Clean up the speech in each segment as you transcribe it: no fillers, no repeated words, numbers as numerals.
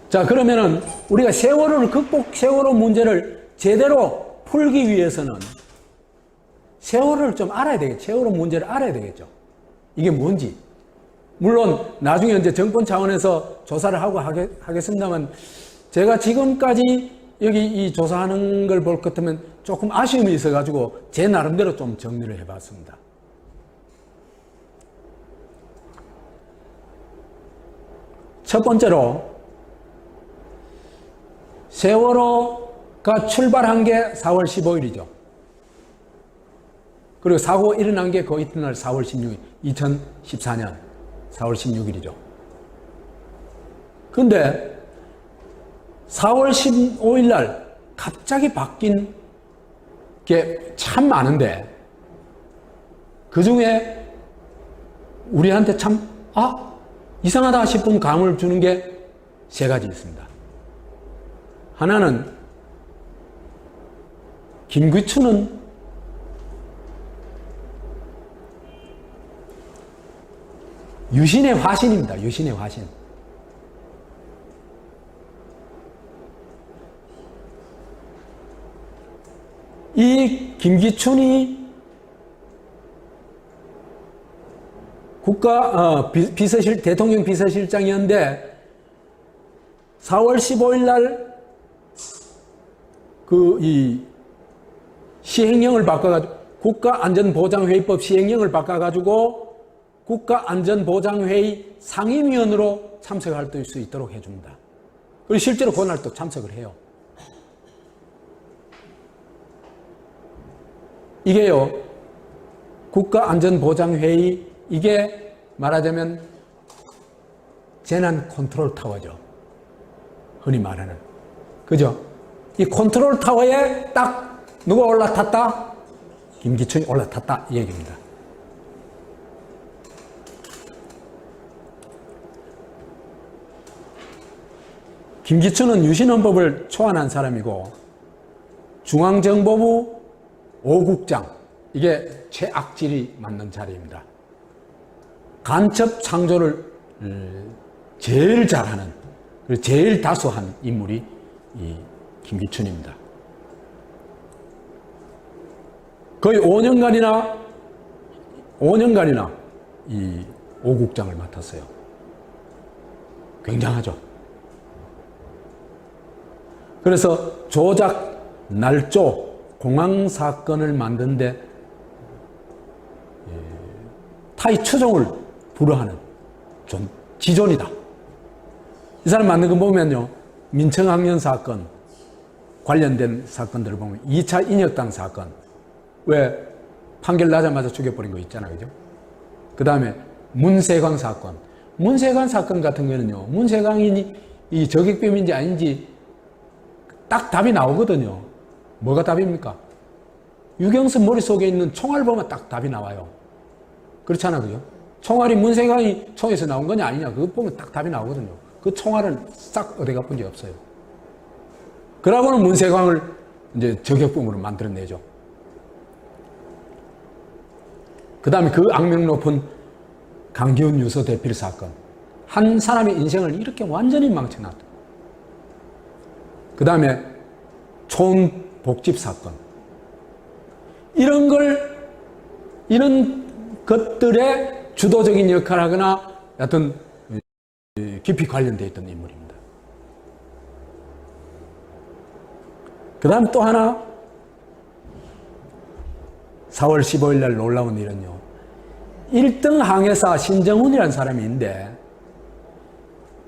자, 그러면은 우리가 세월호 문제를 제대로 풀기 위해서는 세월호를 좀 알아야 되겠죠. 세월호 문제를 알아야 되겠죠. 이게 뭔지. 물론 나중에 이제 정권 차원에서 조사를 하고 하겠습니다만, 제가 지금까지 여기 이 조사하는 걸 볼 것 같으면 조금 아쉬움이 있어가지고 제 나름대로 좀 정리를 해봤습니다. 첫 번째로 세월호가 출발한 게 4월 15일이죠. 그리고 사고 일어난 게 그 이튿날 4월 16일, 2014년 4월 16일이죠. 근데 4월 15일 날 갑자기 바뀐 게 참 많은데, 그 중에 우리한테 참, 이상하다 싶은 감을 주는 게 세 가지 있습니다. 하나는, 김기춘은 유신의 화신입니다. 유신의 화신. 이 김기춘이 대통령 비서실장이었는데 4월 15일 날 이 시행령을 바꿔가지고 국가안전보장회의법 시행령을 바꿔가지고 국가안전보장회의 상임위원으로 참석할 수 있도록 해줍니다. 그리고 실제로 그날 또 참석을 해요. 이게요, 국가안전보장회의, 이게 말하자면 재난 컨트롤 타워죠. 흔히 말하는. 그죠? 이 컨트롤 타워에 딱 누가 올라탔다? 김기춘이 올라탔다. 이 얘기입니다. 김기춘은 유신헌법을 초안한 사람이고, 중앙정보부 5국장, 이게 최악질이 맞는 자리입니다. 간첩 창조를 제일 잘하는, 그리고 제일 다수한 인물이 이 김기춘입니다. 거의 5년간이나 이 5국장을 맡았어요. 굉장하죠. 그래서 조작, 날조, 공항 사건을 만드는데 타의 추종을 불허하는 지존이다. 이 사람 만든 거 보면요, 민청학년 사건 관련된 사건들을 보면 2차 인혁당 사건, 왜 판결 나자마자 죽여버린 거 있잖아요, 그죠? 그 다음에 문세광 사건 같은 경우는요, 문세광이 이 저격범인지 아닌지 딱 답이 나오거든요. 뭐가 답입니까? 유경수 머릿속에 있는 총알 보면 딱 답이 나와요. 그렇잖아, 그죠? 총알이 문세광이 총에서 나온 거냐 아니냐, 그거 보면 딱 답이 나오거든요. 그 총알은 싹 어디 가본 게 없어요. 그러고는 문세광을 이제 저격범으로 만들어내죠. 그 다음에 그 악명 높은 강기훈 유서 대필 사건. 한 사람의 인생을 이렇게 완전히 망쳐놨다. 그 다음에 초원복집 사건. 이런 것들의 주도적인 역할을 하거나 여하튼 깊이 관련되어 있던 인물입니다. 그 다음 또 하나, 4월 15일 날 놀라운 일은요, 1등 항해사 신정훈이라는 사람이 있는데,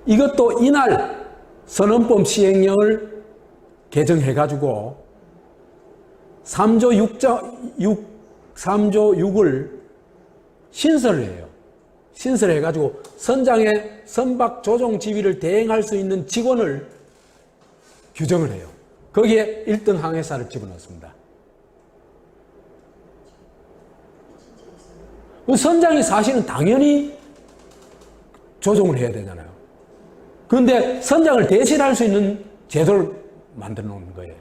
이것도 이날 선언법 시행령을 개정해가지고 3조 6을 신설을 해요. 신설해가지고 선장의 선박 조종 지휘를 대행할 수 있는 직원을 규정을 해요. 거기에 1등 항해사를 집어넣습니다. 선장이 사실은 당연히 조종을 해야 되잖아요. 그런데 선장을 대신할 수 있는 제도를 만들어 놓는 거예요.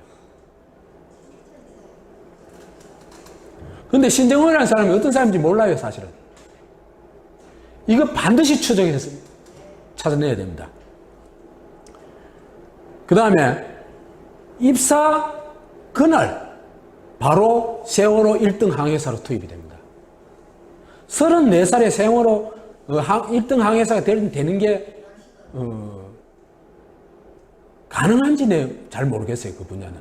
그런데 신정훈이라는 사람이 어떤 사람인지 몰라요, 사실은. 이거 반드시 추적해서 찾아내야 됩니다. 그 다음에 입사 그날 바로 세월호 1등 항해사로 투입이 됩니다. 34살에 세월호 1등 항해사가 되는 게 가능한지 잘 모르겠어요. 그 분야는.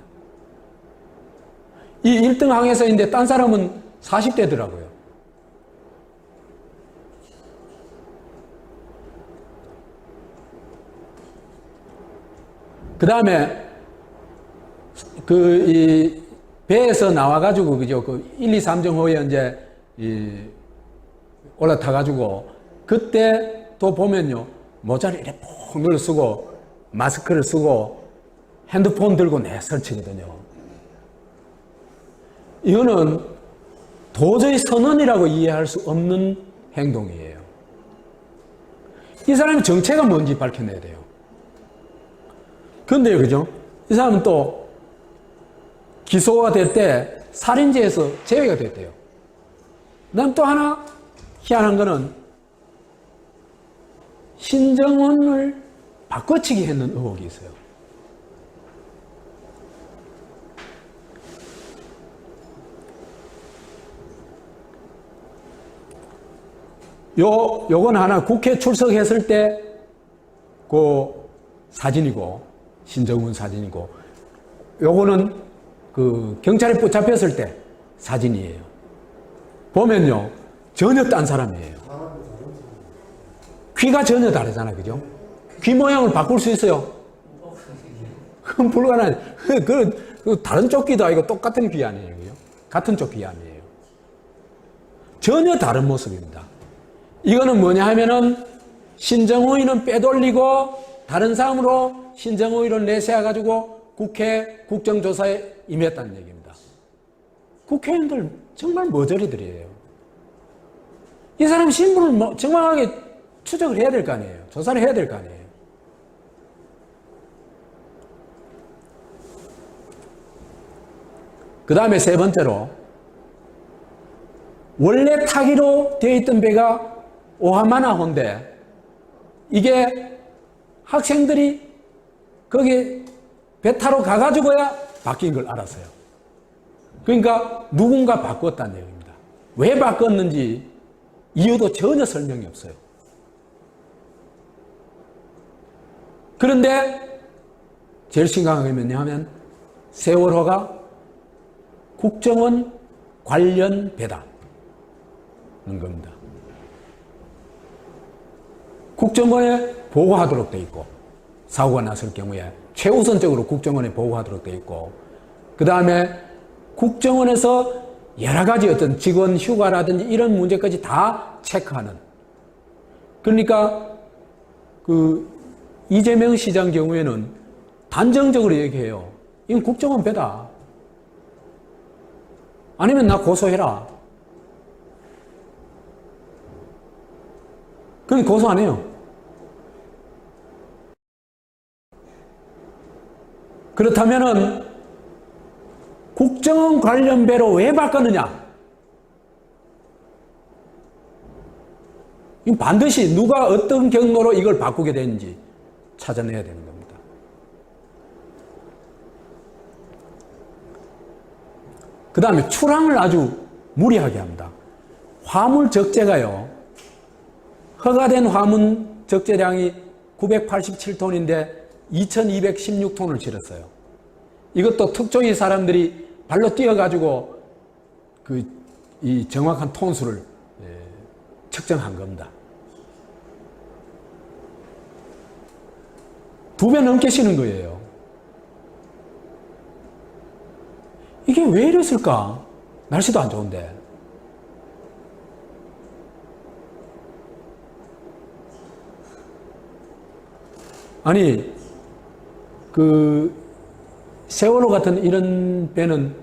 이 1등 항해사인데 딴 사람은 40대더라고요. 그 다음에 이 배에서 나와가지고 그죠? 그 1, 2, 3정호에 이제 올라타가지고 그때 또 보면요 모자를 이렇게 푹 눌러 쓰고 마스크를 쓰고 핸드폰 들고 설치거든요. 이거는 도저히 선언이라고 이해할 수 없는 행동이에요. 이 사람의 정체가 뭔지 밝혀내야 돼요. 그런데요, 그죠? 이 사람은 또 기소가 될 때 살인죄에서 제외가 됐대요. 그다음 또 하나 희한한 거는 신정원을 바꿔치기 했는 의혹이 있어요. 요건 하나 국회 출석했을 때 그 사진이고 신정훈 사진이고 요거는 그 경찰에 붙잡혔을 때 사진이에요. 보면요 전혀 딴 사람이에요. 귀가 전혀 다르잖아, 그죠? 귀 모양을 바꿀 수 있어요? 그건 불가능해. 그 다른 쪽 귀도 아니고 똑같은 귀 아니에요, 그죠? 같은 쪽 귀 아니에요. 전혀 다른 모습입니다. 이거는 뭐냐 하면은 신정호의는 빼돌리고 다른 사람으로 신정호의를 내세워가지고 국회 국정조사에 임했다는 얘기입니다. 국회의원들 정말 머저리들이에요. 이 사람 신분을 정확하게 추적을 해야 될 거 아니에요. 조사를 해야 될 거 아니에요. 그 다음에 세 번째로 원래 타기로 되어 있던 배가 오하마나호인데 이게 학생들이 거기 배 타러 가가지고야 바뀐 걸 알았어요. 그러니까 누군가 바꿨다는 얘기입니다. 왜 바꿨는지 이유도 전혀 설명이 없어요. 그런데 제일 심각한 게 뭐냐면 세월호가 국정원 관련 배다는 겁니다. 국정원에 보고하도록 돼 있고 사고가 났을 경우에 최우선적으로 국정원에 보고하도록 돼 있고 그 다음에 국정원에서 여러 가지 어떤 직원 휴가라든지 이런 문제까지 다 체크하는 그러니까 그 이재명 시장 경우에는 단정적으로 얘기해요. 이건 국정원 배다. 아니면 나 고소해라. 그럼 고소 안 해요. 그렇다면은 국정원 관련 배로 왜 바꿨느냐? 이건 반드시 누가 어떤 경로로 이걸 바꾸게 되는지 찾아내야 되는 겁니다. 그 다음에 출항을 아주 무리하게 합니다. 화물 적재가요. 허가된 화물 적재량이 987톤인데 2216톤을 실었어요. 이것도 특조위 사람들이 발로 뛰어가지고 이 정확한 톤수를 측정한 겁니다. 2배 넘게 실은 거예요. 이게 왜 이랬을까? 날씨도 안 좋은데. 아니, 세월호 같은 이런 배는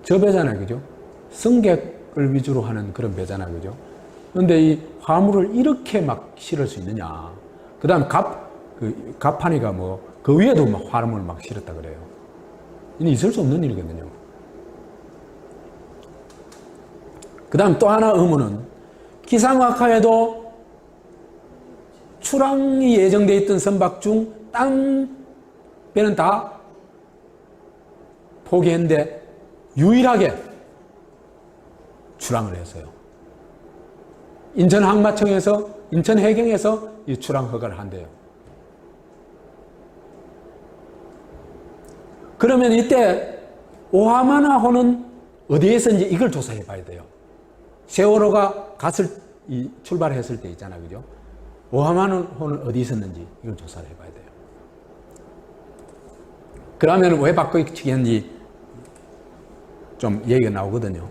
저 배잖아요, 그죠? 승객을 위주로 하는 그런 배잖아요, 그죠? 그런데 이 화물을 이렇게 막 실을 수 있느냐? 그 다음 갑판이가 그 위에도 막 화물을 막 실었다 그래요. 이는 있을 수 없는 일이거든요. 그 다음 또 하나 의문은 기상학하에도 출항이 예정되어 있던 선박 중 딴 배는 다 포기했는데 유일하게 출항을 했어요. 인천항마청에서, 인천해경에서 이 출항 허가를 한대요. 그러면 이때 오하마나호는 어디에서인지 이걸 조사해 봐야 돼요. 세월호가 출발했을 때 있잖아요. 그죠? 오하마나호는 어디 있었는지 이걸 조사를 해 봐야 돼요. 그러면 왜 바꿔치기했는지 좀 얘기가 나오거든요.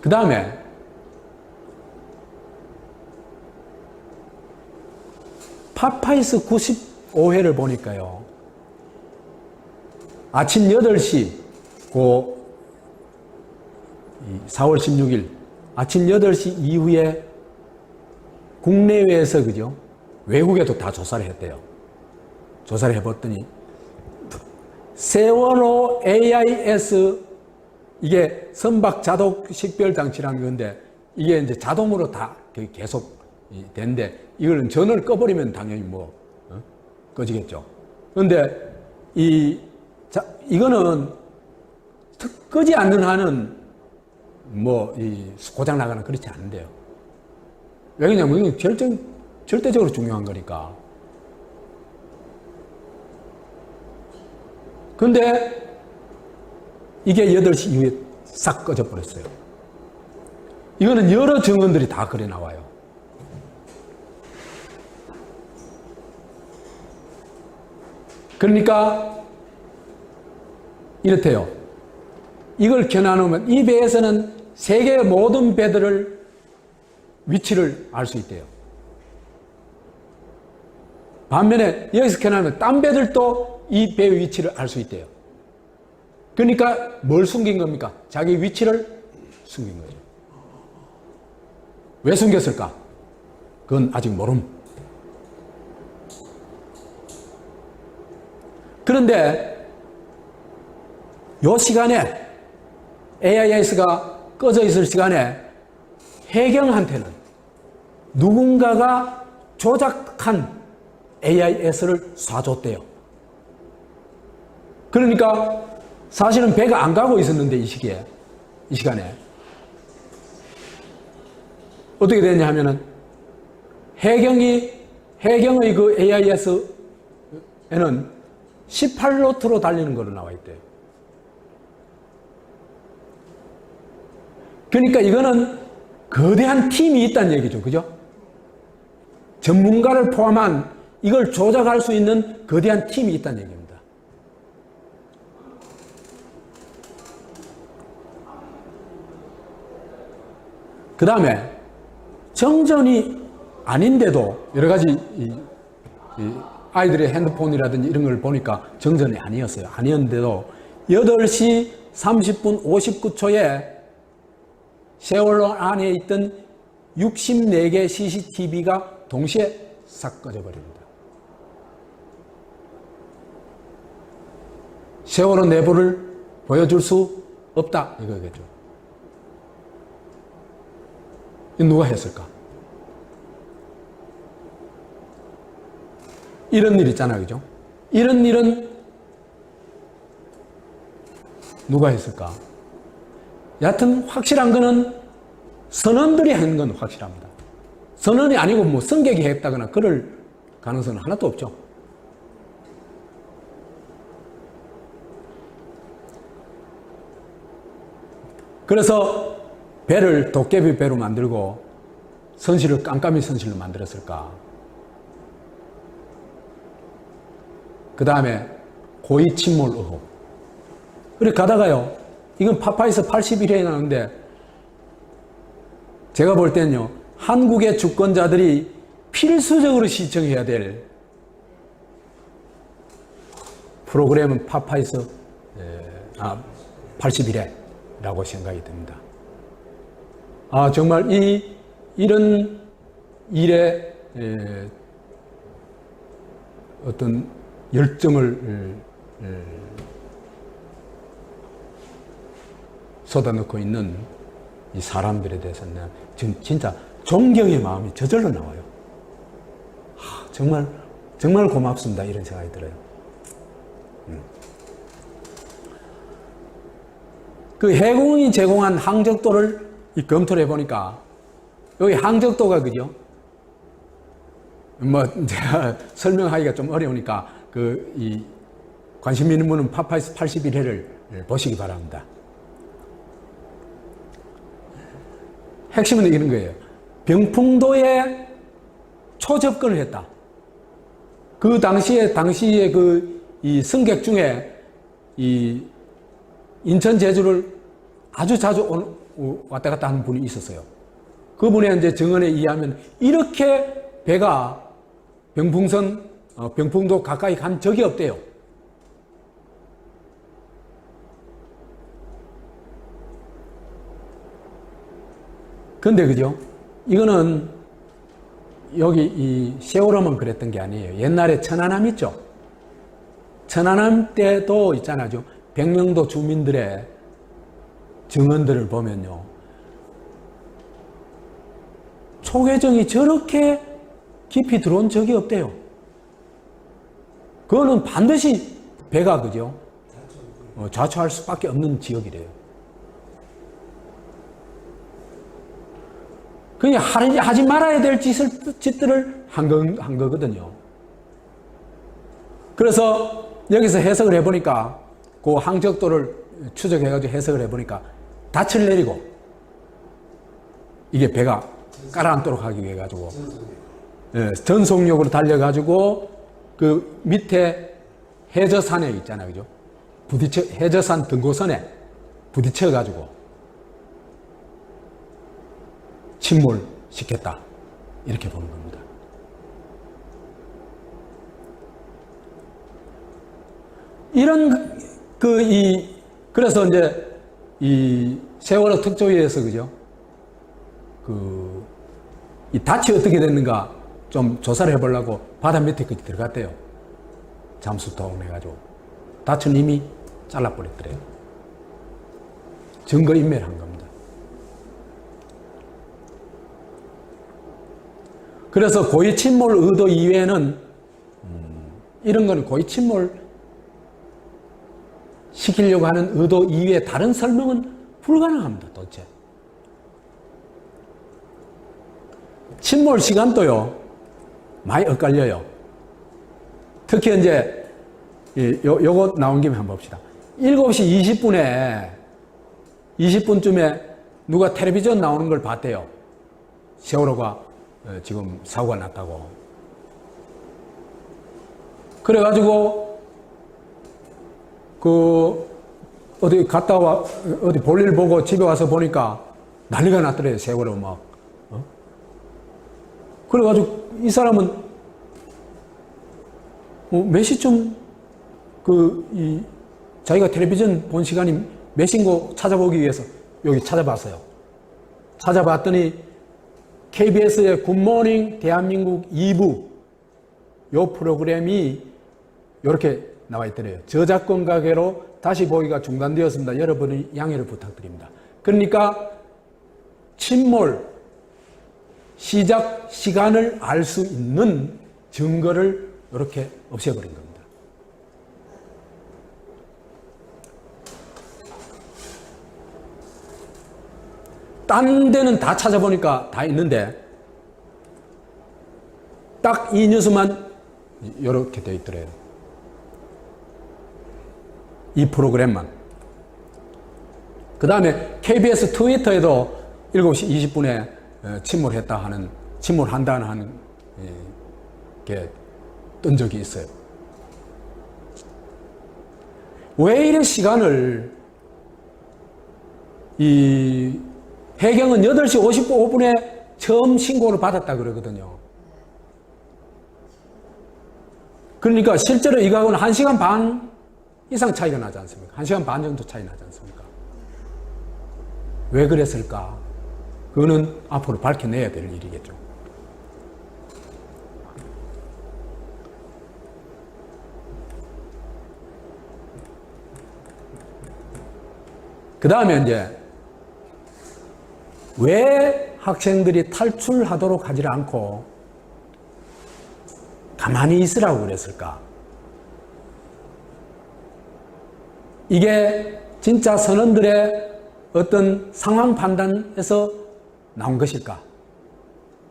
그 다음에 파파이스 95회를 보니까요. 아침 8시, 4월 16일, 아침 8시 이후에 국내외에서, 그죠? 외국에도 다 조사를 했대요. 조사를 해봤더니, 세월호 AIS, 이게 선박 자동 식별 장치라는 건데, 이게 이제 자동으로 다 계속 되는데, 이걸 전원을 꺼버리면 당연히 꺼지겠죠. 그런데 이거는 끄지 않는 한은 고장나거나 그렇지 않은데요. 왜냐면 이게 절대적으로 중요한 거니까. 근데 이게 8시 이후에 싹 꺼져버렸어요. 이거는 여러 증언들이 다 그래 나와요. 그러니까 이렇대요. 이걸 켜놔놓으면 이 배에서는 세계의 모든 배들을 위치를 알 수 있대요. 반면에 여기서 켜놔놓으면 딴 배들도 이 배의 위치를 알 수 있대요. 그러니까 뭘 숨긴 겁니까? 자기 위치를 숨긴 거죠. 왜 숨겼을까? 그건 아직 모름. 그런데 이 시간에 AIS가 꺼져 있을 시간에 해경한테는 누군가가 조작한 AIS를 쏴줬대요. 그러니까 사실은 배가 안 가고 있었는데 이 시간에 어떻게 됐냐 하면은 해경의 그 AIS에는 18노트로 달리는 걸로 나와 있대요. 그러니까 이거는 거대한 팀이 있다는 얘기죠. 그죠? 전문가를 포함한 이걸 조작할 수 있는 거대한 팀이 있다는 얘기입니다. 그 다음에 정전이 아닌데도 여러 가지 아이들의 핸드폰이라든지 이런 걸 보니까 정전이 아니었어요. 아니었는데도 8시 30분 59초에 세월호 안에 있던 64개 CCTV가 동시에 싹 꺼져버립니다. 세월호 내부를 보여줄 수 없다 이거겠죠. 누가 했을까? 이런 일 있잖아요. 그죠? 이런 일은 누가 했을까? 여하튼 확실한 거는 선원들이 한 건 확실합니다. 선원이 아니고 승객이 했다거나 그럴 가능성은 하나도 없죠. 그래서 배를 도깨비 배로 만들고 선실을 깜깜이 선실로 만들었을까? 그 다음에 고의 침몰 의혹. 그렇게 가다가요, 이건 파파이스 81회에 나오는데 제가 볼 때는요, 한국의 주권자들이 필수적으로 시청해야 될 프로그램은 파파이스 81회라고 생각이 듭니다. 정말 이런 일에 어떤 열정을 쏟아넣고 있는 이 사람들에 대해서는 지금 진짜 존경의 마음이 저절로 나와요. 정말 정말 고맙습니다. 이런 생각이 들어요. 그 해공이 제공한 항적도를 검토를 해보니까, 여기 항적도가 그죠? 뭐, 제가 설명하기가 좀 어려우니까, 관심 있는 분은 파파이스 81회를 보시기 바랍니다. 핵심은 이런 거예요. 병풍도에 초접근을 했다. 그 당시에 이 승객 중에 이 인천, 제주를 아주 자주 왔다 갔다 하는 분이 있었어요. 그분의 이제 증언에 의하면 이렇게 배가 병풍도 가까이 간 적이 없대요. 근데 그죠? 이거는 여기 이 세월호만 그랬던 게 아니에요. 옛날에 천안함 있죠? 천안함 때도 있잖아요. 백령도 주민들의 증언들을 보면요. 초계정이 저렇게 깊이 들어온 적이 없대요. 그거는 반드시 배가 그죠? 좌초할 수밖에 없는 지역이래요. 그냥 하지 말아야 될 짓들을 한 거거든요. 그래서 여기서 해석을 해보니까 그 항적도를 추적해가지고 해석을 해보니까 닻을 내리고 이게 배가 가라앉도록 하기 위해 가지고 전속력으로 달려가지고 그 밑에 해저산에 있잖아요. 그죠? 해저산 등고선에 부딪혀가지고 침몰시켰다. 이렇게 보는 겁니다. 그래서 이제 이 세월호 특조위에서 그죠? 이 닻이 어떻게 됐는가 좀 조사를 해보려고 바다 밑에까지 들어갔대요. 잠수통 해가지고. 닻은 이미 잘라버렸더래요. 증거인멸 한 겁니다. 그래서 고의 침몰 의도 이외에는 이런 거는 고의 침몰 시키려고 하는 의도 이외에 다른 설명은 불가능합니다. 도대체. 침몰 시간도요 많이 엇갈려요. 특히 이제 요거 나온 김에 한번 봅시다. 7시 20분쯤에 누가 텔레비전 나오는 걸 봤대요. 세월호가 지금 사고가 났다고. 그래가지고 어디 갔다 어디 볼일 보고 집에 와서 보니까 난리가 났더래요. 세월호 막. 그래가지고 이 사람은 몇 시쯤 자기가 텔레비전 본 시간이 몇인고 찾아보기 위해서 여기 찾아봤어요. 찾아봤더니 KBS의 굿모닝 대한민국 2부 요 프로그램이 이렇게 나와 있더래요. 저작권 가계로 다시 보기가 중단되었습니다. 여러분의 양해를 부탁드립니다. 그러니까 침몰 시작 시간을 알 수 있는 증거를 이렇게 없애버린 겁니다. 딴 데는 다 찾아보니까 다 있는데 딱 이 뉴스만 이렇게 되어 있더래요. 이 프로그램만. 그 다음에 KBS 트위터에도 7시 20분에 침몰한다는 하는 게 뜬 적이 있어요. 왜 이런 시간을 해경은 8시 55분에 처음 신고를 받았다 그러거든요. 그러니까 실제로 이거하고는 1시간 반 이상 차이가 나지 않습니까? 1시간 반 정도 차이 나지 않습니까? 왜 그랬을까? 그거는 앞으로 밝혀내야 될 일이겠죠. 그 다음에 이제 왜 학생들이 탈출하도록 하지 않고 가만히 있으라고 그랬을까? 이게 진짜 선원들의 어떤 상황 판단에서 나온 것일까?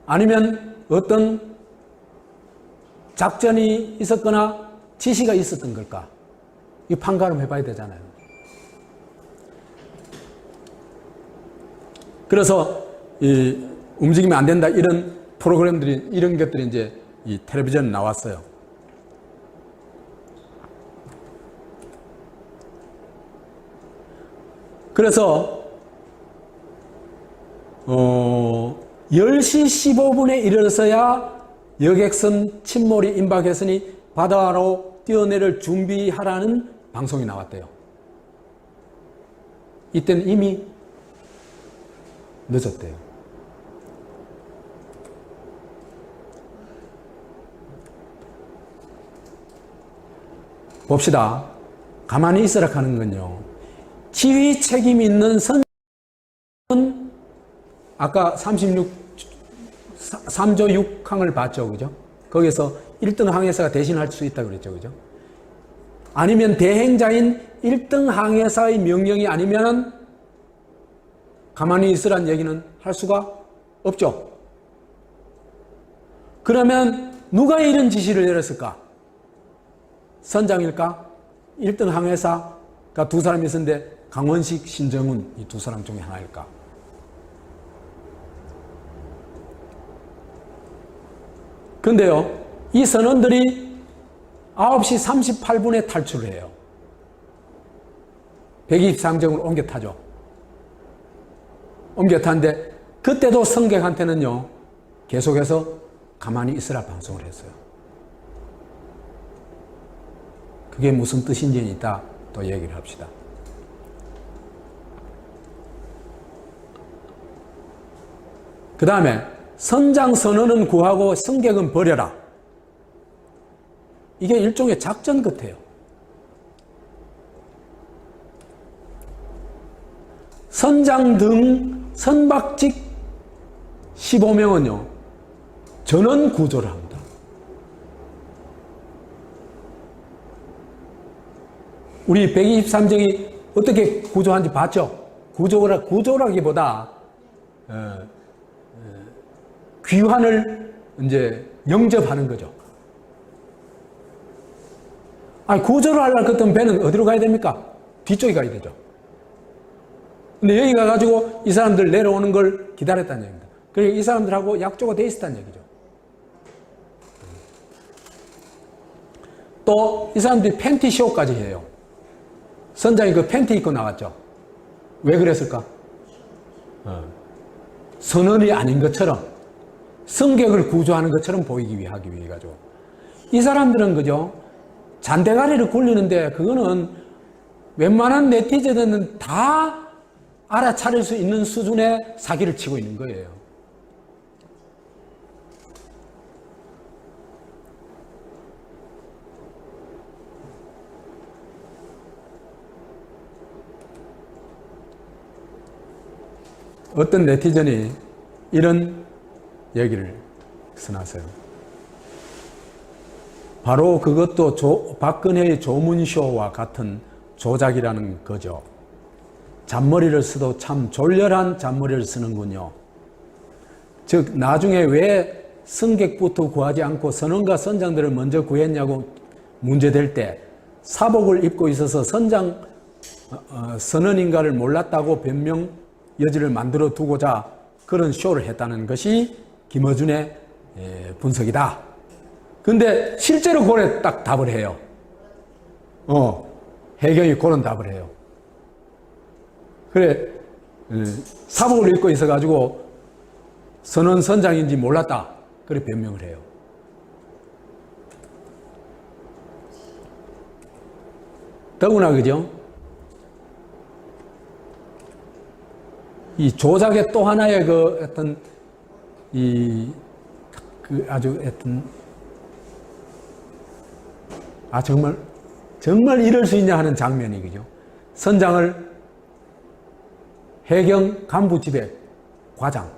아니면 어떤 작전이 있었거나 지시가 있었던 걸까? 이 판가름 해봐야 되잖아요. 그래서 이 움직이면 안 된다 이런 프로그램들이 이런 것들이 이제 이 텔레비전에 나왔어요. 그래서 10시 15분에 이르러서야 여객선 침몰이 임박했으니 바다로 뛰어내릴 준비하라는 방송이 나왔대요. 이때는 이미 늦었대요. 봅시다. 가만히 있으라 하는 건요. 지휘 책임 있는 선은 아까 3조 6항을 봤죠. 그죠? 거기서 1등 항해사가 대신할 수 있다고 그랬죠. 그죠? 아니면 대행자인 1등 항해사의 명령이 아니면 가만히 있으란 얘기는 할 수가 없죠. 그러면 누가 이런 지시를 내렸을까? 선장일까? 1등 항해사가 두 사람이 있었는데 강원식, 신정훈 이 두 사람 중에 하나일까? 근데요, 이 선원들이 9시 38분에 탈출을 해요. 123정으로 옮겨 타죠. 옮겨 타는데 그때도 승객한테는요, 계속해서 가만히 있으라 방송을 했어요. 그게 무슨 뜻인지 이따 또 얘기를 합시다. 그 다음에 선장 선언은 구하고 승객은 버려라. 이게 일종의 작전 같아요. 선장 등 선박직 15명은요, 전원 구조를 합니다. 우리 123정이 어떻게 구조한지 봤죠? 구조라기보다 귀환을 이제 영접하는 거죠. 아니, 구조를 하려고 했던 배는 어디로 가야 됩니까? 뒤쪽에 가야 되죠. 근데 여기 가가지고 이 사람들 내려오는 걸 기다렸다는 얘기입니다. 그리고 이 사람들하고 약조가 돼 있었다는 얘기죠. 또 이 사람들이 팬티쇼까지 해요. 선장이 그 팬티 입고 나왔죠. 왜 그랬을까? 선원이 아닌 것처럼, 승객을 구조하는 것처럼 보이기 위해 가지고. 이 사람들은 그죠? 잔대가리를 굴리는데 그거는 웬만한 네티즌은 다 알아차릴 수 있는 수준의 사기를 치고 있는 거예요. 어떤 네티즌이 이런 얘기를 써놨어요. 바로 그것도 박근혜의 조문쇼와 같은 조작이라는 거죠. 잔머리를 써도 참 졸렬한 잔머리를 쓰는군요. 즉 나중에 왜 승객부터 구하지 않고 선원과 선장들을 먼저 구했냐고 문제될 때 사복을 입고 있어서 선원인가를 몰랐다고 변명 여지를 만들어 두고자 그런 쇼를 했다는 것이 김어준의 분석이다. 근데 실제로 그래 딱 답을 해요. 해경이 그런 답을 해요. 그래, 사복을 입고 있어가지고 선원 선장인지 몰랐다. 그래 변명을 해요. 더구나 그죠? 이 조작의 또 하나의 그 어떤 아주 어떤 정말 이럴 수 있냐 하는 장면이 그죠? 선장을 해경 간부 집에 과장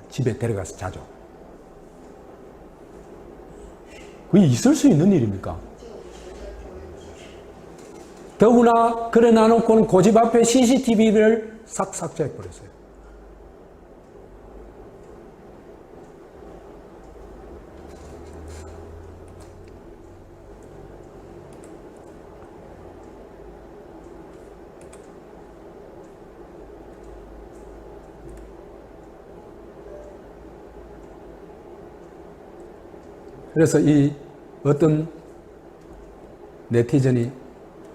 집에 데려가서 자죠. 그게 있을 수 있는 일입니까? 더구나 그래 놔놓고는 고집 앞에 CCTV를 싹 삭제해버렸어요. 그래서 이 어떤 네티즌이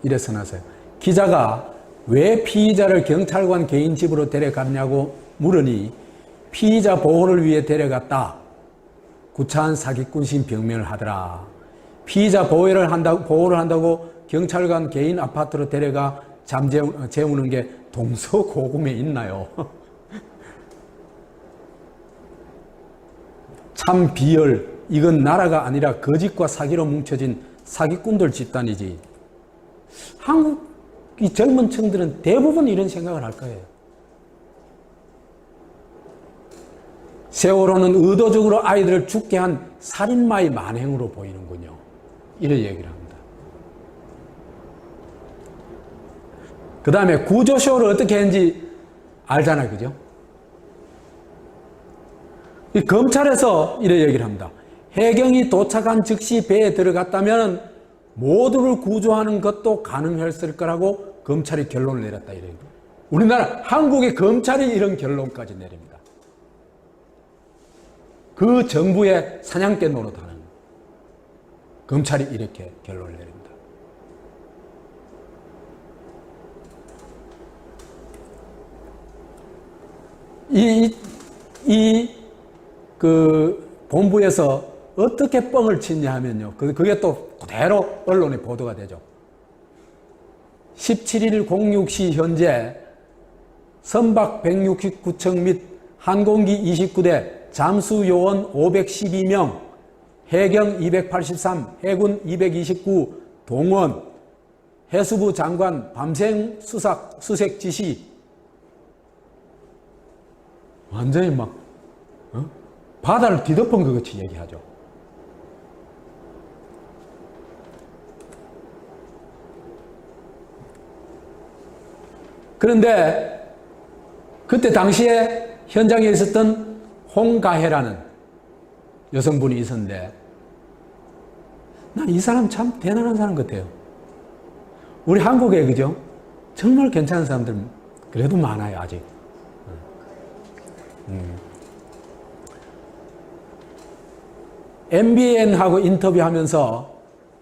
이래 써놨어요. 기자가 왜 피의자를 경찰관 개인 집으로 데려갔냐고 물으니 피의자 보호를 위해 데려갔다. 구차한 사기꾼식 병명을 하더라. 피의자 보호를 한다고 경찰관 개인 아파트로 데려가 재우는 게 동서고금에 있나요? 참 비열. 이건 나라가 아니라 거짓과 사기로 뭉쳐진 사기꾼들 집단이지. 한국 이 젊은 층들은 대부분 이런 생각을 할 거예요. 세월호는 의도적으로 아이들을 죽게 한 살인마의 만행으로 보이는군요. 이런 얘기를 합니다. 그 다음에 구조쇼를 어떻게 했는지 알잖아요. 그죠? 이 검찰에서 이런 얘기를 합니다. 해경이 도착한 즉시 배에 들어갔다면 모두를 구조하는 것도 가능했을 거라고 검찰이 결론을 내렸다. 이래요. 우리나라 한국의 검찰이 이런 결론까지 내립니다. 그 정부의 사냥개 노릇하는 검찰이 이렇게 결론을 내립니다. 그 본부에서 어떻게 뻥을 치냐 하면요. 그게 또 그대로 언론에 보도가 되죠. 17일 06시 현재 선박 169척 및 항공기 29대, 잠수요원 512명, 해경 283, 해군 229, 동원, 해수부 장관 밤생 수색 지시. 완전히 막 바다를 뒤덮은 것 같이 얘기하죠. 그런데 그때 당시에 현장에 있었던 홍가혜라는 여성분이 있었는데 난 이 사람 참 대단한 사람 같아요. 우리 한국에 그죠? 정말 괜찮은 사람들 그래도 많아요. 아직. MBN하고 인터뷰하면서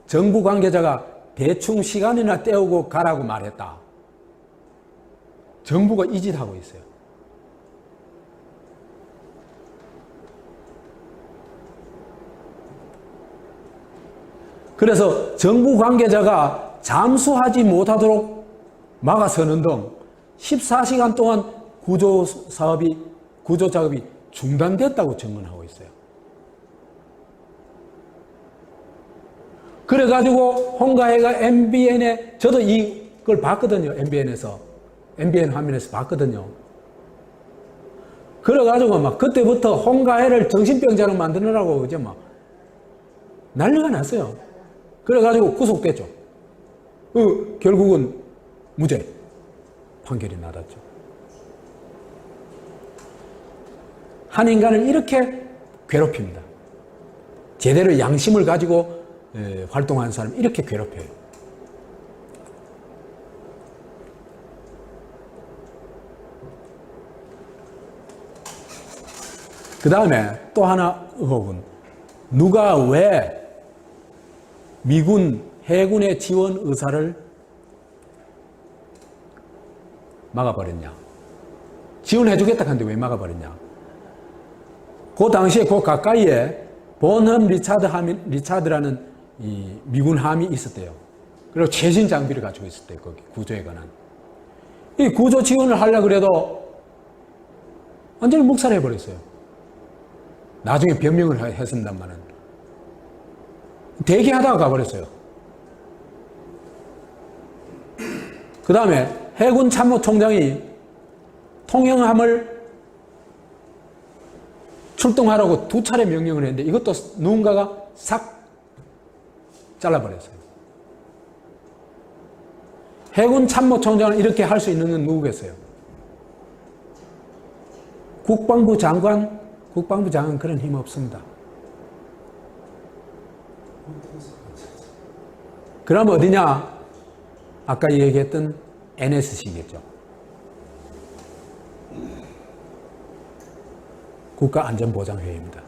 정부 관계자가 대충 시간이나 때우고 가라고 말했다. 정부가 이 짓 하고 있어요. 그래서 정부 관계자가 잠수하지 못하도록 막아서는 등 14시간 동안 구조 작업이 중단됐다고 증언하고 있어요. 그래가지고 홍가혜가 MBN에, 저도 이걸 봤거든요. MBN 화면에서 봤거든요. 그래가지고 막 그때부터 홍가혜를 정신병자로 만드느라고 그죠? 막 난리가 났어요. 그래가지고 구속됐죠. 결국은 무죄 판결이 나왔죠. 한 인간을 이렇게 괴롭힙니다. 제대로 양심을 가지고 활동하는 사람 이렇게 괴롭혀요. 그 다음에 또 하나 의혹은 누가 왜 미군 해군의 지원 의사를 막아버렸냐. 지원해주겠다 하는데 왜 막아버렸냐. 그 당시에 그 가까이에 본험 리차드라는 이 미군 함이 있었대요. 그리고 최신 장비를 가지고 있었대요. 거기 구조에 관한. 이 구조 지원을 하려고 해도 완전히 묵살해버렸어요. 나중에 변명을 했습니다만은. 대기하다가 가버렸어요. 그 다음에 해군 참모총장이 통영함을 출동하라고 2차례 명령을 했는데 이것도 누군가가 싹 잘라버렸어요. 해군 참모총장을 이렇게 할 수 있는 건 누구겠어요? 국방부 장관 그런 힘 없습니다. 그럼 어디냐? 아까 얘기했던 NSC겠죠. 국가안전보장회의입니다.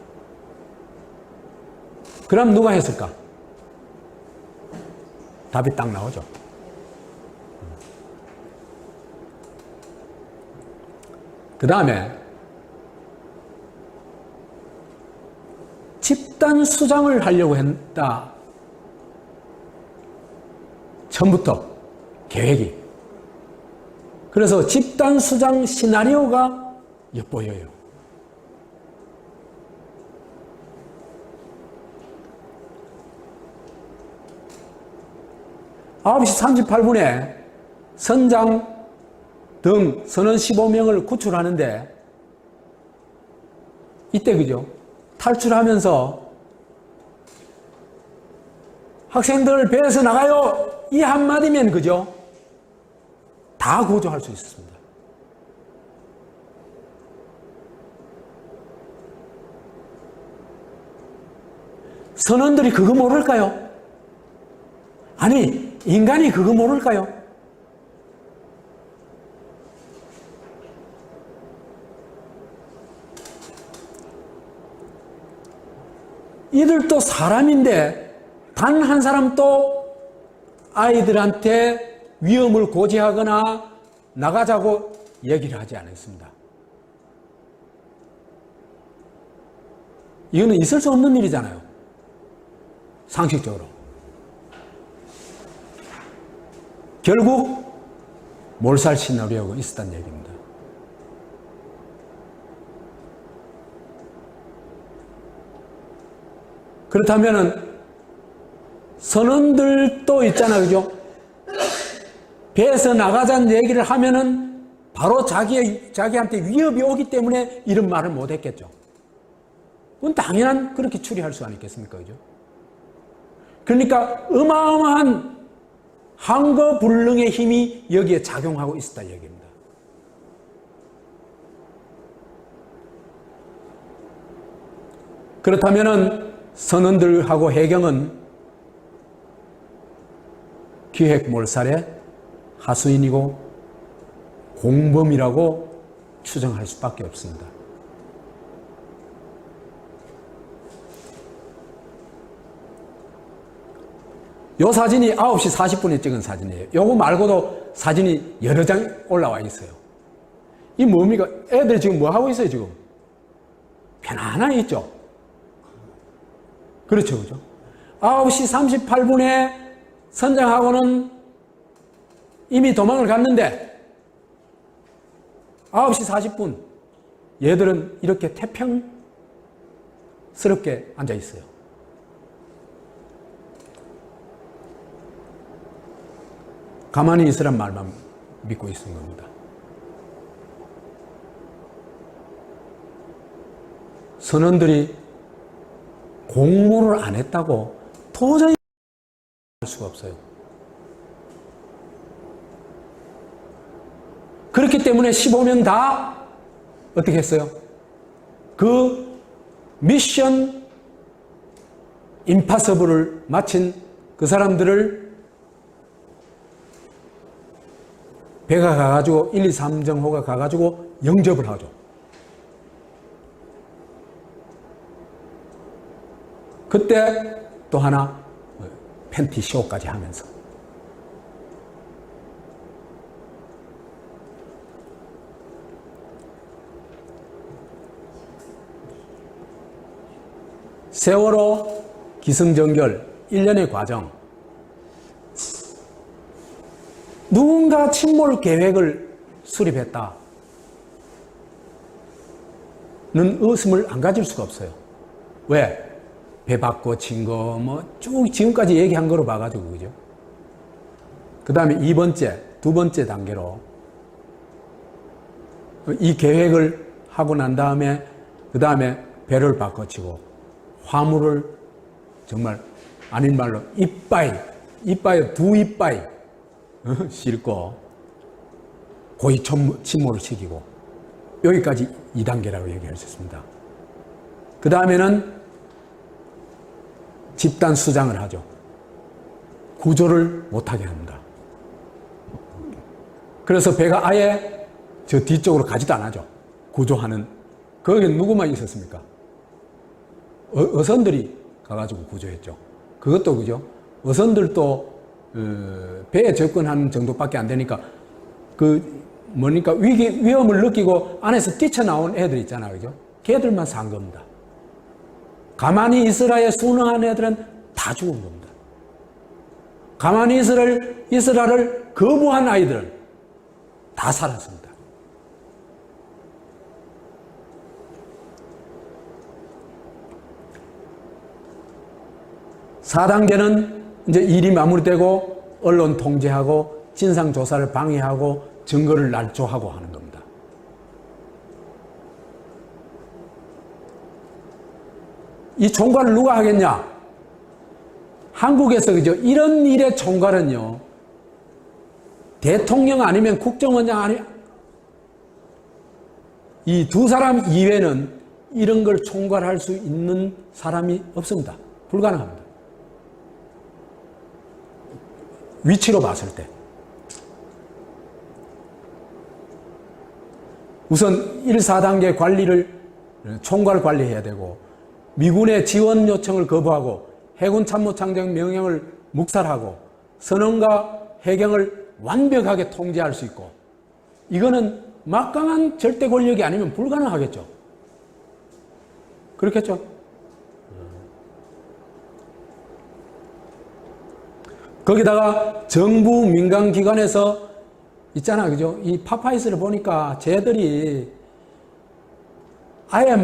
그럼 누가 했을까? 답이 딱 나오죠. 그 다음에 집단 수장을 하려고 했다. 처음부터 계획이. 그래서 집단 수장 시나리오가 엿보여요. (9시 38분에) 선장 등 선원 15명을 구출하는데, 이때 그죠? 탈출하면서 학생들 배에서 나가요! 이 한마디면 그죠? 다 구조할 수 있었습니다. 선원들이 그거 모를까요? 아니, 인간이 그거 모를까요? 이들도 사람인데 단 한 사람도 아이들한테 위험을 고지하거나 나가자고 얘기를 하지 않았습니다. 이거는 있을 수 없는 일이잖아요. 상식적으로. 결국 몰살 시나리오가 있었다는 얘기입니다. 그렇다면은 선원들도 있잖아요, 그죠? 배에서 나가자는 얘기를 하면은 바로 자기한테 위협이 오기 때문에 이런 말을 못 했겠죠. 그건 당연한 그렇게 추리할 수 아니겠습니까, 그죠? 그러니까 어마어마한 항거불능의 힘이 여기에 작용하고 있었다 얘기입니다. 그렇다면은 선원들하고 해경은 기획몰살의 하수인이고 공범이라고 추정할 수밖에 없습니다. 이 사진이 9시 40분에 찍은 사진이에요. 요거 말고도 사진이 여러 장 올라와 있어요. 이 뭡니까? 애들 지금 뭐 하고 있어요, 지금? 편안하게 있죠? 그렇죠, 그죠? 9시 38분에 선장하고는 이미 도망을 갔는데 9시 40분 얘들은 이렇게 태평스럽게 앉아 있어요. 가만히 있으란 말만 믿고 있는 겁니다. 선원들이 공모를 안 했다고 도저히 할 수가 없어요. 그렇기 때문에 15명 다 어떻게 했어요? 그 미션 임파서블을 마친 그 사람들을 배가 가가지고 1, 2, 3정호가 가가지고 영접을 하죠. 그때 또 하나 팬티 쇼까지 하면서 세월호 기승전결 1년의 과정, 누군가 침몰 계획을 수립했다는 의심을 안 가질 수가 없어요. 왜? 배 바꿔 친 거, 뭐, 쭉 지금까지 얘기한 거로 봐가지고, 그죠? 그 다음에 두 번째 단계로, 이 계획을 하고 난 다음에, 그 다음에 배를 바꿔치고, 화물을 정말 아닌 말로 이빠이 두 이빠이 싣고 고의 침몰을 시키고 여기까지 2단계라고 얘기할 수 있습니다. 그 다음에는 집단 수장을 하죠. 구조를 못하게 합니다. 그래서 배가 아예 저 뒤쪽으로 가지도 않아죠. 구조하는. 거기에 누구만 있었습니까? 어선들이 가가지고 구조했죠. 그것도 그죠. 어선들도 배에 접근하는 정도밖에 안 되니까 위험을 느끼고 안에서 뛰쳐나온 애들 있잖아요. 그죠? 걔들만 산 겁니다. 가만히 있으라에 순응한 애들은 다 죽은 겁니다. 가만히 있으라를 거부한 아이들은 다 살았습니다. (4단계는) 이제 일이 마무리되고 언론 통제하고 진상조사를 방해하고 증거를 날조하고 하는 겁니다. 이 총괄을 누가 하겠냐? 한국에서 그죠? 이런 일의 총괄은요, 대통령 아니면 국정원장 아니면 이 두 사람 이외에는 이런 걸 총괄할 수 있는 사람이 없습니다. 불가능합니다. 위치로 봤을 때. 우선 1, 4단계 관리를 총괄 관리해야 되고, 미군의 지원 요청을 거부하고 해군 참모총장 명령을 묵살하고 선언과 해경을 완벽하게 통제할 수 있고, 이거는 막강한 절대 권력이 아니면 불가능하겠죠. 그렇겠죠? 거기다가 정부 민간기관에서 있잖아, 그죠? 이 파파이스를 보니까 쟤들이 아예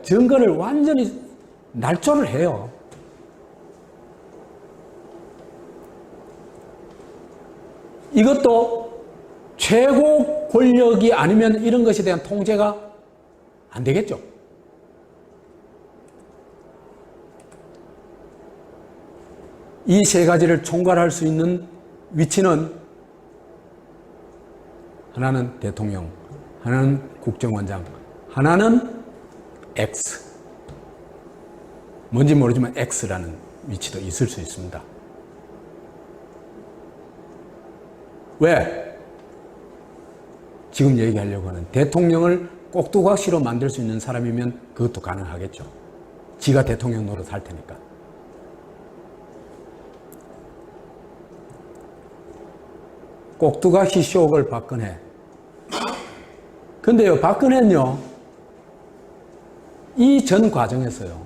증거를 완전히 날조를 해요. 이것도 최고 권력이 아니면 이런 것에 대한 통제가 안 되겠죠. 이 세 가지를 총괄할 수 있는 위치는 하나는 대통령, 하나는 국정원장, 하나는 X. 뭔지 모르지만 X라는 위치도 있을 수 있습니다. 왜? 지금 얘기하려고 하는 대통령을 꼭두각시로 만들 수 있는 사람이면 그것도 가능하겠죠. 지가 대통령 노릇할 테니까. 꼭두각시 쇼를 박근혜. 근데요, 박근혜는요, 이 전 과정에서요,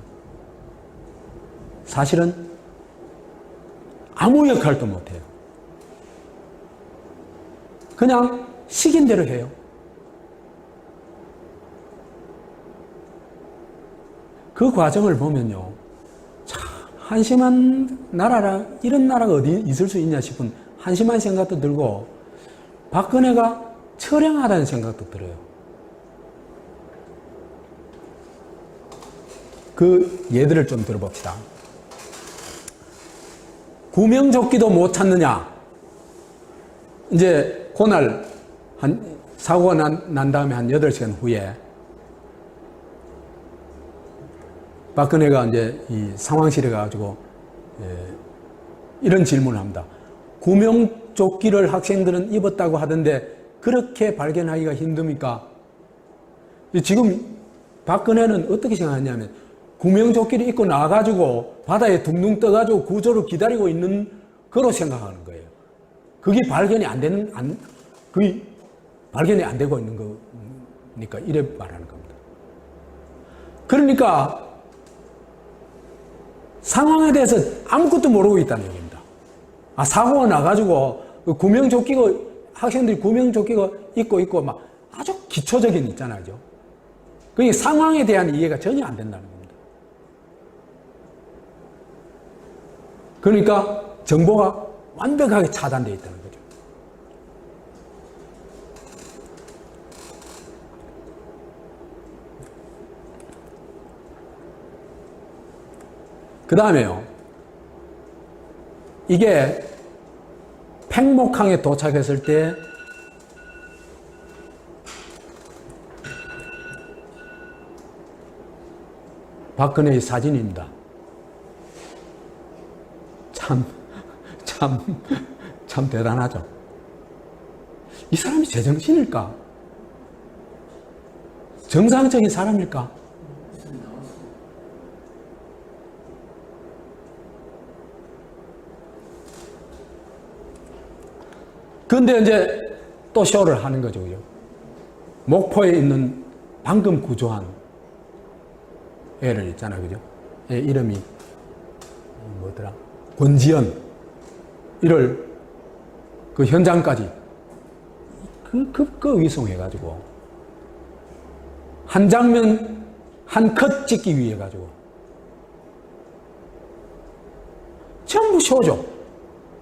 사실은 아무 역할도 못해요. 그냥 시킨 대로 해요. 그 과정을 보면요, 참 한심한 나라라, 이런 나라가 어디 있을 수 있냐 싶은 한심한 생각도 들고, 박근혜가 처량하다는 생각도 들어요. 그 예들을 좀 들어봅시다. 구명조끼도 못 찾느냐? 이제 그날 사고가 난 다음에 한 8시간 후에 박근혜가 이제 이 상황실에 가가지고 이런 질문을 합니다. 구명조끼를 학생들은 입었다고 하던데 그렇게 발견하기가 힘듭니까? 지금 박근혜는 어떻게 생각하냐면, 구명조끼를 입고 나와가지고 바다에 둥둥 떠가지고 구조를 기다리고 있는 거로 생각하는 거예요. 그게 발견이 안 되고 있는 거니까 이래 말하는 겁니다. 그러니까 상황에 대해서 아무것도 모르고 있다는 얘기입니다. 사고가 나가지고 학생들이 구명조끼가 입고 막 아주 기초적인 있잖아요. 그러니까 상황에 대한 이해가 전혀 안 된다는 겁니다. 그러니까 정보가 완벽하게 차단되어 있다는 거죠. 그 다음에요. 이게 팽목항에 도착했을 때 박근혜의 사진입니다. 참 대단하죠. 이 사람이 제정신일까? 정상적인 사람일까? 그런데 이제 또 쇼를 하는 거죠. 그죠? 목포에 있는 방금 구조한 애를 있잖아요. 그죠? 애 이름이 뭐더라? 권지연. 이를 그 현장까지 급급 위송해가지고 한 장면 한 컷 찍기 위해 가지고 전부 쇼죠.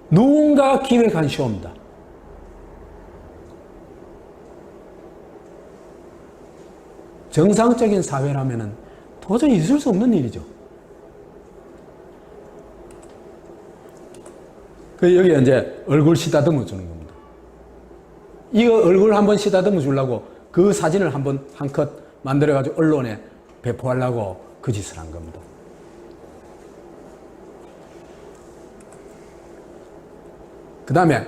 누군가 기획한 쇼입니다. 정상적인 사회라면은 도저히 있을 수 없는 일이죠. 여기에 이제 얼굴 시다듬어 주는 겁니다. 이거 얼굴 한번 시다듬어 주려고 그 사진을 한번 한 컷 만들어가지고 언론에 배포하려고 그 짓을 한 겁니다. 그 다음에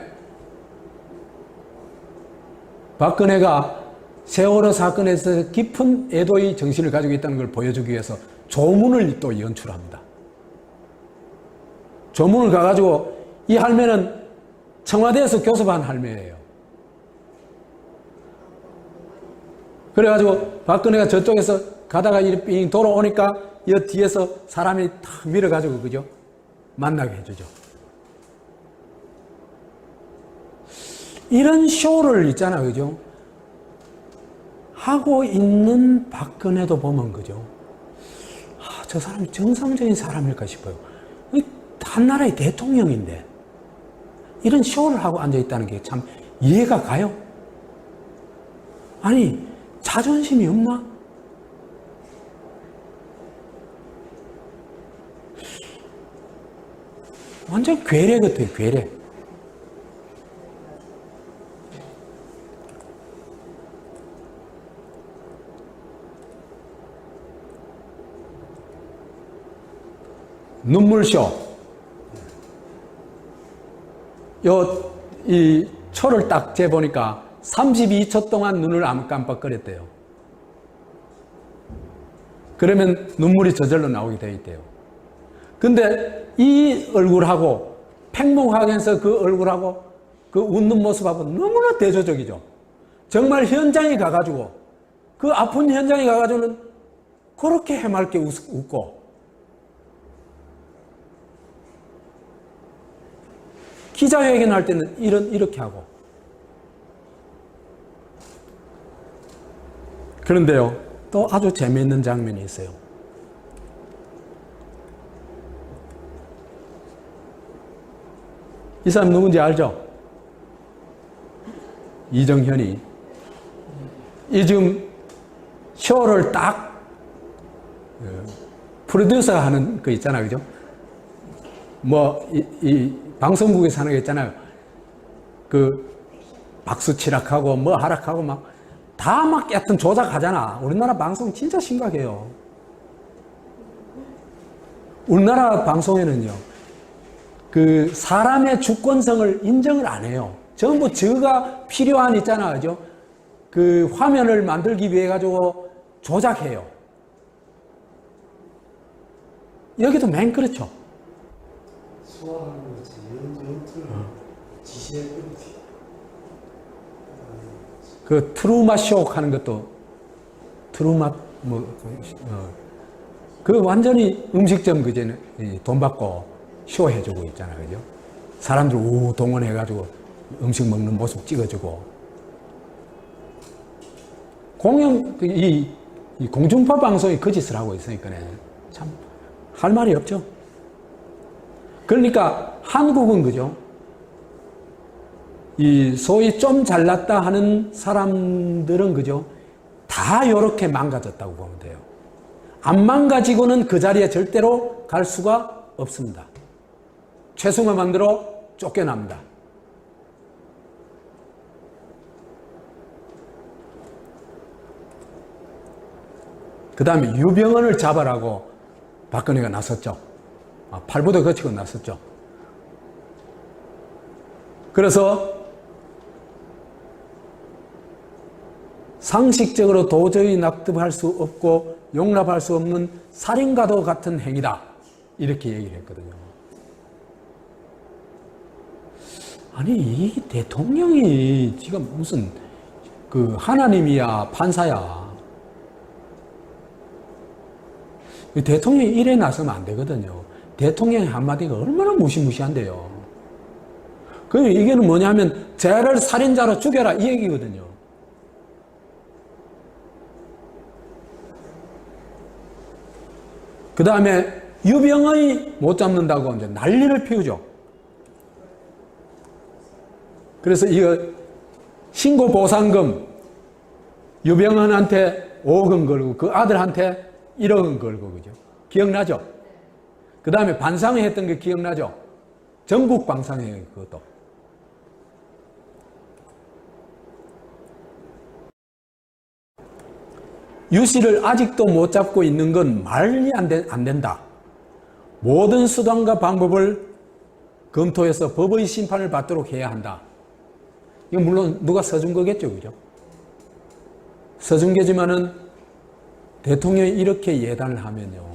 박근혜가 세월호 사건에서 깊은 애도의 정신을 가지고 있다는 걸 보여주기 위해서 조문을 또 연출합니다. 조문을 가가지고 이 할매는 청와대에서 교섭한 할매예요. 그래가지고 박근혜가 저쪽에서 가다가 이렇게 돌아오니까 이 뒤에서 사람이 탁 밀어가지고 그죠? 만나게 해주죠. 이런 쇼를 있잖아, 그죠? 하고 있는 박근혜도 보면 그죠? 저 사람이 정상적인 사람일까 싶어요. 한 나라의 대통령인데 이런 쇼를 하고 앉아있다는 게 참 이해가 가요? 아니, 자존심이 없나? 완전 괴뢰 같아요, 괴뢰. 눈물쇼. 이 초를 딱 재보니까 32초 동안 눈을 안 깜빡거렸대요. 그러면 눈물이 저절로 나오게 되어 있대요. 근데 이 얼굴하고 팽목항에서 그 얼굴하고 그 웃는 모습하고 너무나 대조적이죠. 정말 현장에 가가지고 그 아픈 현장에 가가지고는 그렇게 해맑게 웃고 기자회견 할 때는 이렇게 하고. 그런데요, 또 아주 재미있는 장면이 있어요. 이 사람 누군지 알죠? 이정현이. 이 지금 쇼를 딱 프로듀서 하는 거 있잖아요. 그죠? 방송국에서 하는 거 있잖아요. 그 박수 치락하고 뭐 하락하고 다 하여튼 조작하잖아. 우리나라 방송 진짜 심각해요. 우리나라 방송에는요, 그 사람의 주권성을 인정을 안 해요. 전부 저가 필요한 있잖아, 그죠? 그 화면을 만들기 위해 가지고 조작해요. 여기도 맨 그렇죠. 소화하는 거지. 연출을 지시했던지. 그 트루마 쇼 하는 것도 트루마 그 완전히 음식점 그제 돈 받고 쇼 해주고 있잖아요, 그죠? 사람들 우 동원해가지고 음식 먹는 모습 찍어주고 이 공중파 방송이 그 짓을 하고 있으니까 참 할 말이 없죠. 그러니까 한국은 그죠? 이 소위 좀 잘났다 하는 사람들은 그죠? 다 이렇게 망가졌다고 보면 돼요. 안 망가지고는 그 자리에 절대로 갈 수가 없습니다. 최승호만 들어 쫓겨납니다. 그 다음에 유병헌을 잡아라고 박근혜가 나섰죠. 팔부도 거치고 나섰죠. 그래서 상식적으로 도저히 납득할 수 없고 용납할 수 없는 살인과도 같은 행위다. 이렇게 얘기를 했거든요. 아니, 이 대통령이 지금 무슨 그 하나님이야, 판사야. 대통령이 이래 나서면 안 되거든요. 대통령의 한마디가 얼마나 무시무시한데요. 그 이게는 뭐냐면 쟤를 살인자로 죽여라 이 얘기거든요. 그 다음에 유병헌이 못 잡는다고 이제 난리를 피우죠. 그래서 이거 신고보상금 유병헌한테 5억 원 걸고 그 아들한테 1억 원 걸고 그죠? 기억나죠? 그 다음에 반상회 했던 게 기억나죠? 전국 방상회 그것도. 유 씨를 아직도 못 잡고 있는 건 말이 안 된다. 모든 수단과 방법을 검토해서 법의 심판을 받도록 해야 한다. 이건 물론 누가 써준 거겠죠, 그죠? 써준 게지만은 대통령이 이렇게 예단을 하면요.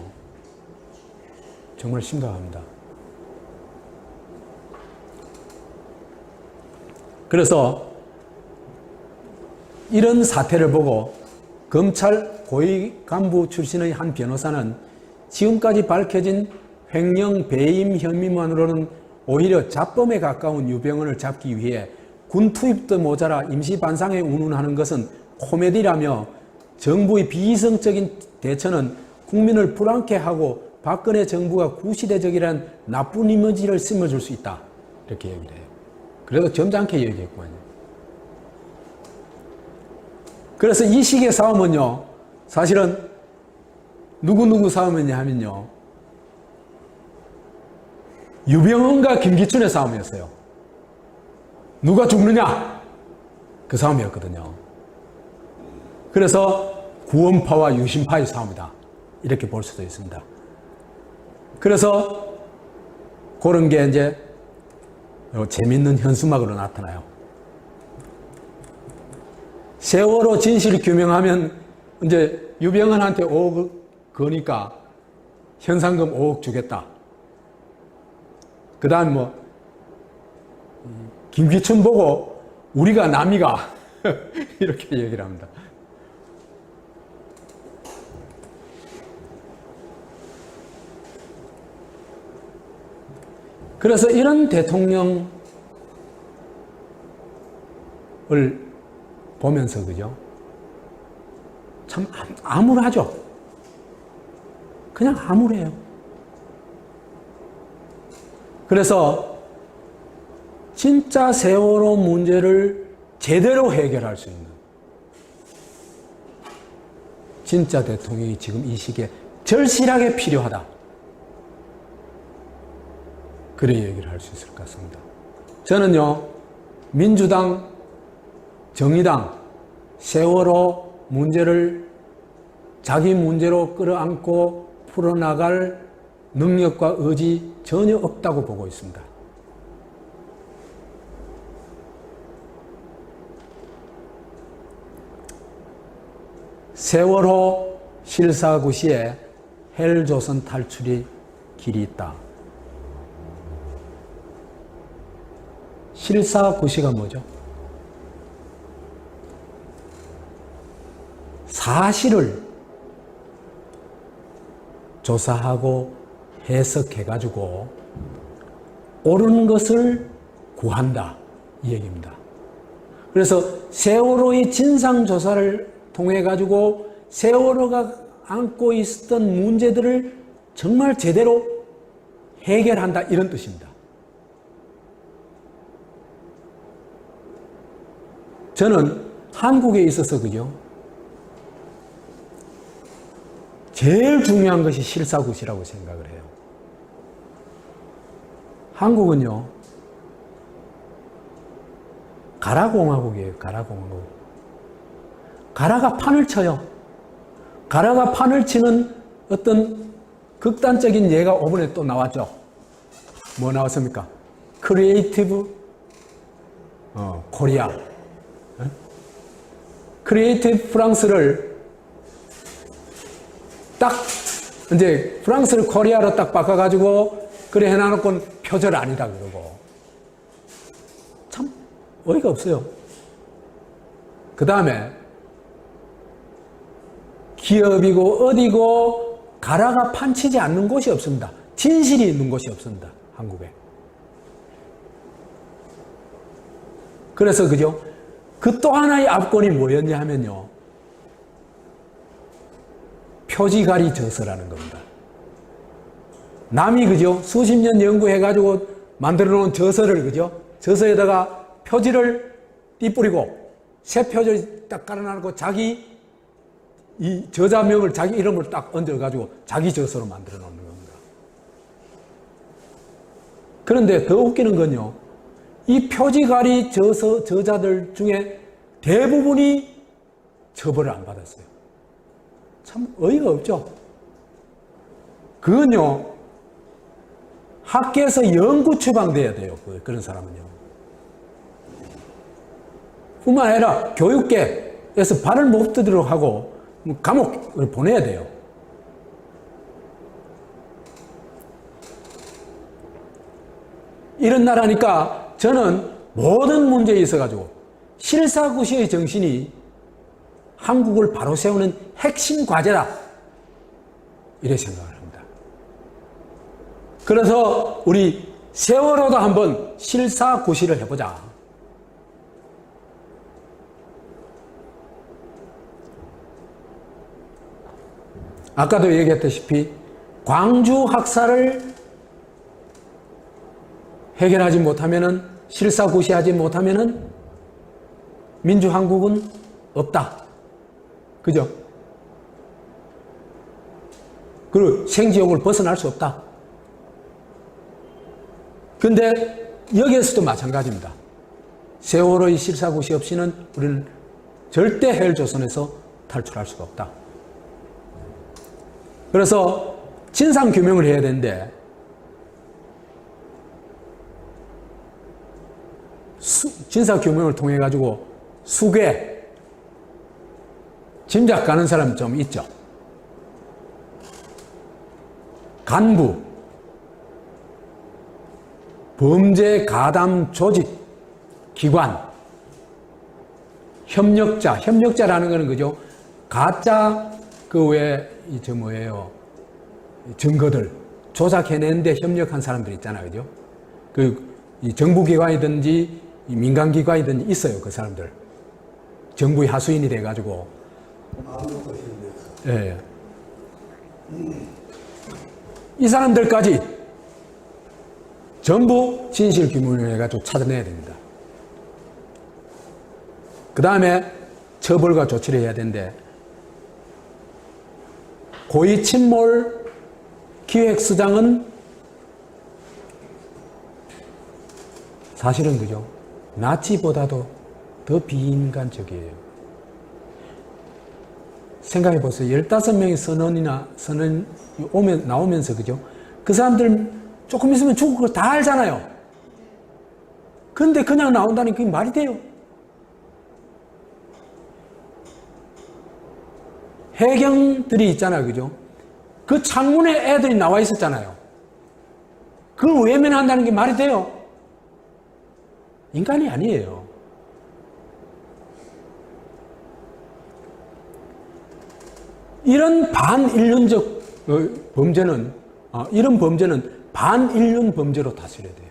정말 심각합니다. 그래서 이런 사태를 보고 검찰 고위 간부 출신의 한 변호사는 지금까지 밝혀진 횡령 배임 혐의만으로는 오히려 자범에 가까운 유병헌을 잡기 위해 군 투입도 모자라 임시 반상회 운운하는 것은 코미디라며 정부의 비이성적인 대처는 국민을 불안케 하고 박근혜 정부가 구시대적이라는 나쁜 이미지를 심어줄 수 있다. 이렇게 얘기를 해요. 그래도 점잖게 얘기했구만요. 그래서 이 식의 싸움은요, 사실은 누구 싸움이냐 하면요, 유병헌과 김기춘의 싸움이었어요. 누가 죽느냐? 그 싸움이었거든요. 그래서 구원파와 유신파의 싸움이다. 이렇게 볼 수도 있습니다. 그래서 그런 게 이제 재밌는 현수막으로 나타나요. 세월호 진실 규명하면 이제 유병헌한테 5억 거니까 현상금 5억 주겠다. 그 다음 뭐 김기춘 보고 우리가 남이가 이렇게 얘기를 합니다. 그래서 이런 대통령을 보면서 그죠? 참 암울하죠? 그냥 암울해요. 그래서 진짜 세월호 문제를 제대로 해결할 수 있는 진짜 대통령이 지금 이 시기에 절실하게 필요하다. 그래 얘기를 할 수 있을 것 같습니다. 저는요, 민주당, 정의당, 세월호 문제를 자기 문제로 끌어안고 풀어나갈 능력과 의지 전혀 없다고 보고 있습니다. 세월호 실사구시에 헬조선 탈출이 길이 있다. 실사구시가 뭐죠? 사실을 조사하고 해석해가지고 옳은 것을 구한다. 이 얘기입니다. 그래서 세월호의 진상조사를 통해가지고 세월호가 안고 있었던 문제들을 정말 제대로 해결한다. 이런 뜻입니다. 저는 한국에 있어서 그죠? 제일 중요한 것이 실사구시라고 생각을 해요. 한국은요, 가라공화국이에요. 가라공화국. 가라가 판을 쳐요. 가라가 판을 치는 어떤 극단적인 예가 이번에 또 나왔죠. 뭐 나왔습니까? 크리에이티브 코리아. 크리에이티브 프랑스를 딱 이제 프랑스를 코리아로 딱 바꿔가지고 그래 해놔놓고 표절 아니다 그러고 참 어이가 없어요. 그 다음에 기업이고 어디고 가라가 판치지 않는 곳이 없습니다. 진실이 있는 곳이 없습니다. 한국에. 그래서 그죠? 그 또 하나의 압권이 뭐였냐 하면요. 표지가리 저서라는 겁니다. 남이 그죠? 수십 년 연구해가지고 만들어 놓은 저서를 그죠? 저서에다가 표지를 띠뿌리고 새 표지를 딱 깔아놔놓고 자기 이 저자명을 자기 이름을 딱 얹어가지고 자기 저서로 만들어 놓는 겁니다. 그런데 더 웃기는 건요. 이 표지가리 저자들 중에 대부분이 처벌을 안 받았어요. 참 어이가 없죠. 그건요. 학계에서 영구 처방돼야 돼요. 그런 사람은요. 뿐만 아니라 교육계에서 발을 못 들도록 하고 감옥을 보내야 돼요. 이런 나라니까 저는 모든 문제에 있어가지고 실사구시의 정신이 한국을 바로 세우는 핵심 과제다. 이렇게 생각을 합니다. 그래서 우리 세월호도 한번 실사구시를 해보자. 아까도 얘기했다시피 광주 학살을 해결하지 못하면은 실사구시하지 못하면은 민주한국은 없다. 그죠? 그리고 생지옥을 벗어날 수 없다. 근데 여기에서도 마찬가지입니다. 세월호의 실사구시 없이는 우리는 절대 헬조선에서 탈출할 수가 없다. 그래서 진상규명을 해야 되는데 진상규명을 통해 가지고 수괴 짐작 가는 사람 좀 있죠. 간부 범죄 가담 조직 기관 협력자라는 거는 그죠? 가짜 그 외에 저 뭐예요? 증거들 조작해내는데 협력한 사람들 있잖아요, 그죠? 이 정부기관이든지 이 민간기관이든지 있어요, 그 사람들. 정부의 하수인이 돼가지고. 아무것도 힘들어. 예. 이 사람들까지 전부 진실규명을 해가지고 찾아내야 됩니다. 그 다음에 처벌과 조치를 해야 되는데, 고위침몰 기획수장은 사실은 그죠? 나치보다도 더 비인간적이에요. 생각해 보세요. 15명의 선언이 나오면서 그죠? 그 사람들 조금 있으면 죽을 거 다 알잖아요. 근데 그냥 나온다니 그게 말이 돼요? 해경들이 있잖아요, 그죠? 그 창문에 애들이 나와 있었잖아요. 그걸 외면한다는 게 말이 돼요? 인간이 아니에요. 이런 반인륜적 범죄는, 이런 범죄는 반인륜 범죄로 다스려야 돼요.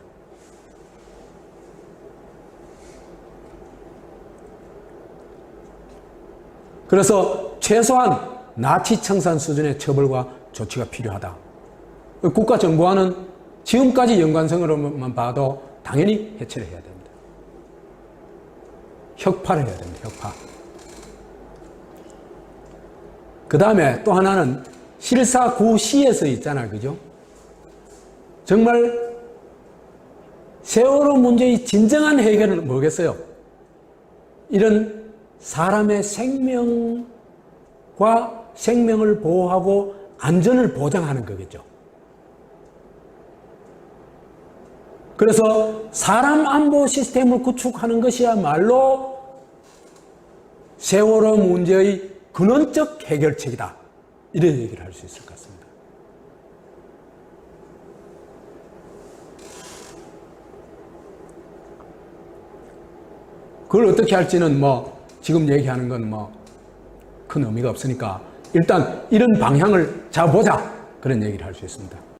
그래서 최소한 나치 청산 수준의 처벌과 조치가 필요하다. 국가정보와는 지금까지 연관성으로만 봐도 당연히 해체를 해야 됩니다. 혁파를 해야 됩니다. 혁파. 그 다음에 또 하나는 실사구시에서 있잖아요. 그죠? 정말 세월호 문제의 진정한 해결은 뭐겠어요? 이런 사람의 생명과 생명을 보호하고 안전을 보장하는 거겠죠. 그래서 사람 안보 시스템을 구축하는 것이야말로 세월호 문제의 근원적 해결책이다. 이런 얘기를 할 수 있을 것 같습니다. 그걸 어떻게 할지는 지금 얘기하는 건 큰 의미가 없으니까 일단 이런 방향을 잡아보자. 그런 얘기를 할 수 있습니다.